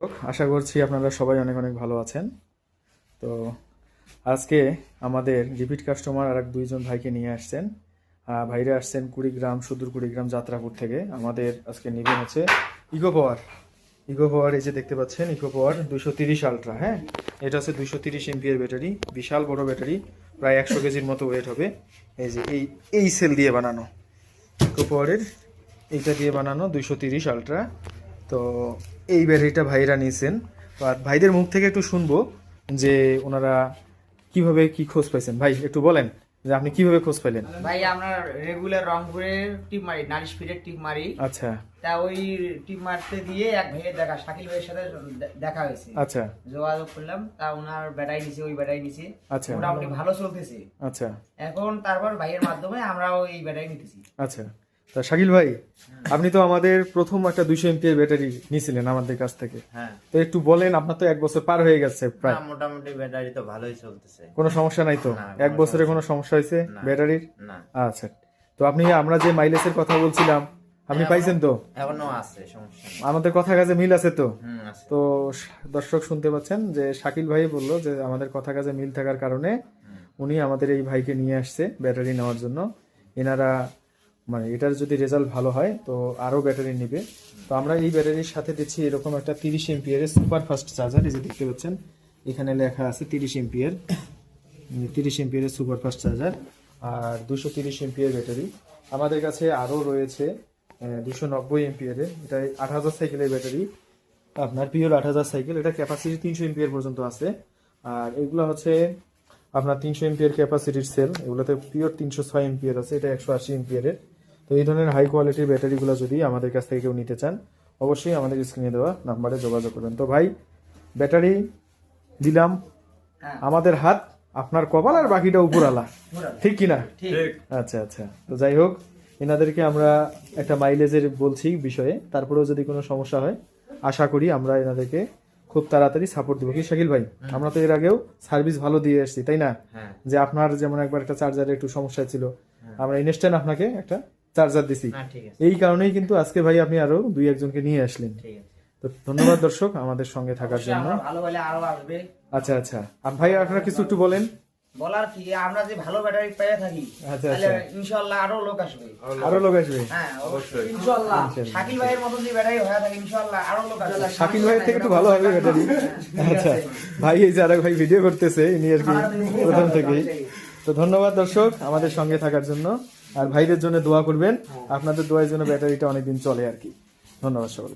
আশা করছি আপনারা সবাই অনেক অনেক ভালো আছেন। তো আজকে আমাদের রিপিট কাস্টমার আর দুইজন ভাইকে নিয়ে আসছেন। ভাইরা আসছেন কুড়িগ্রাম, সুদূর কুড়িগ্রাম যাত্রাপুর থেকে। আমাদের আজকে নিবেন হচ্ছে ইকো পাওয়ার। এই যে দেখতে পাচ্ছেন ইকো পাওয়ার 230 আলট্রা। হ্যাঁ, এটা হচ্ছে 230 এমপিএর ব্যাটারি, বিশাল বড় ব্যাটারি, প্রায় 100 কেজির মতো ওয়েট হবে। এই যে এই সেল দিয়ে বানানো ইকো পাওয়ারের, এইটা দিয়ে বানানো 230 আলট্রা। তো এই ব্যাটারিটা ভাইরা নিয়েছেন। তো আর ভাইদের মুখ থেকে একটু শুনবো যে ওনারা কিভাবে কি খোঁজ পাইছেন। ভাই একটু বলেন যে আপনি কিভাবে খোঁজ পাইলেন। ভাই আমরা রেগুলার রংপুরের টিপ মারি, নারিশ ফিডের টিপ মারি। আচ্ছা, তা ওই টিপ মারতে দিয়ে এক ভাইয়ের দেখা, শাকিল ভাইয়ের সাথে দেখা হয়েছে। আচ্ছা, যোগাযোগ করলাম, তা ওনার ব্যাটারি নিছে, ওই ব্যাটারি নিছে, আচ্ছা, মোটামুটি ভালো চলতেছে। আচ্ছা, এখন তারপর ভাইয়ের মাধ্যমে আমরাও এই ব্যাটারি নিতেছি। আচ্ছা। তা শাকিল ভাই, আপনি তো আমাদের প্রথম একটা 200 এমপিএর ব্যাটারি নিয়েছিলেন আমাদের কাছ থেকে। হ্যাঁ, তো একটু বলেন, আপনার তো 1 বছর পার হয়ে গেছে প্রায়, না, মোটামুটি ব্যাটারি তো ভালোই চলতেছে। কোনো সমস্যা নাই তো? না, 1 বছরে কোনো সমস্যা হয়েছে না। ব্যাটারির? না, আচ্ছা। তো আমরা যে মাইলেজের কথা বলছিলাম, আপনি পাইছেন তো? এখনো আছে, সমস্যা নেই। আমাদের কথা কাজে মিল আছে তো? আছে। তো দর্শক শুনতে পাচ্ছেন যে শাকিল ভাই বললো যে আমাদের কথা কাজে মিল থাকার কারণে উনি আমাদের এই ভাইকে নিয়ে আসছে ব্যাটারি নেওয়ার জন্য। এনারা মানে এটার যদি রেজাল্ট ভালো হয় তো আরও ব্যাটারি নিবে। তো আমরা এই ব্যাটারির সাথে দিচ্ছি এরকম একটা 30 এমপিয়ার সুপার ফাস্ট চার্জার। এই যে দেখতে পাচ্ছেন এখানে লেখা আছে 30 এমপিয়ার, 30 এমপিয়ারের সুপার ফাস্ট চার্জার আর 230 এমপিয়ার ব্যাটারি। আমাদের কাছে আরও রয়েছে 290 এমপিয়ারের, এটা 8000 সাইকেলের ব্যাটারি, আপনার পিওর 8000 সাইকেল। এটা ক্যাপাসিটি 300 এমপিয়ার পর্যন্ত আছে। আর এগুলো হচ্ছে আপনার 300 এমপিয়ার ক্যাপাসিটির সেল, এগুলোতে পিওর 306 এমপিয়ার আছে, এটা 180 এমপিয়ারের। তো এই ধরনের হাই কোয়ালিটির ব্যাটারিগুলো যদি আমাদের কাছ থেকে কেউ নিতে চান, অবশ্যই আমাদের স্ক্রিনে দেওয়া নাম্বারে যোগাযোগ করবেন। তো ভাই, ব্যাটারি দিলাম, আমাদের হাত আপনার কপাল, আর বাকিটা উপরালা, ঠিক কিনা? আচ্ছা আচ্ছা। তো যাই হোক, এনাদেরকে আমরা একটা মাইলেজের বলছি বিষয়ে, তারপরেও যদি কোনো সমস্যা হয় আশা করি আমরা এনাদেরকে খুব তাড়াতাড়ি সাপোর্ট দেবো। কি শাকিল ভাই, আমরা তো এর আগেও সার্ভিস ভালো দিয়ে এসেছি, তাই না? যে আপনার যেমন একবার একটা চার্জারে একটু সমস্যা ছিল, আমরা ইনস্ট্যান্ট আপনাকে একটা চার্জার দিছি। এই কারণেই কিন্তু আজকে ভাই আপনি আরো 2-1জনকে নিয়ে আসলেন। তো ধন্যবাদ দর্শক আমাদের সঙ্গে থাকার জন্য। ভালো হলে আরো আসবে। আচ্ছা আচ্ছা। ভাই আপনারা কিছু একটু বলেন। বলার কি, আমরা যে ভালো ব্যাটারি পেয়ে থাকি, আচ্ছা, তাহলে আচ্ছা। ইনশাআল্লাহ আরো লোক আসবে। আরো লোক আসবে? হ্যাঁ, অবশ্যই ইনশাআল্লাহ। শাকিল ভাইয়ের মতো যে ব্যাটারি হয়ে থাকে, ইনশাআল্লাহ আরো লোক আসবে। শাকিল ভাইয়ের থেকে একটু ভালো হবে ব্যাটারি। আচ্ছা ভাই, এই যে আরেক ভাই ভিডিও করতেছে, ইনি আর কি প্রথম থেকেই। তো ধন্যবাদ দর্শক আমাদের সঙ্গে থাকার জন্য। আর ভাইদের জন্য দোয়া করবেন, আপনাদের দোয়ার জন্য ব্যাটারিটা অনেকদিন চলে আর কি। ধন্যবাদ সকল।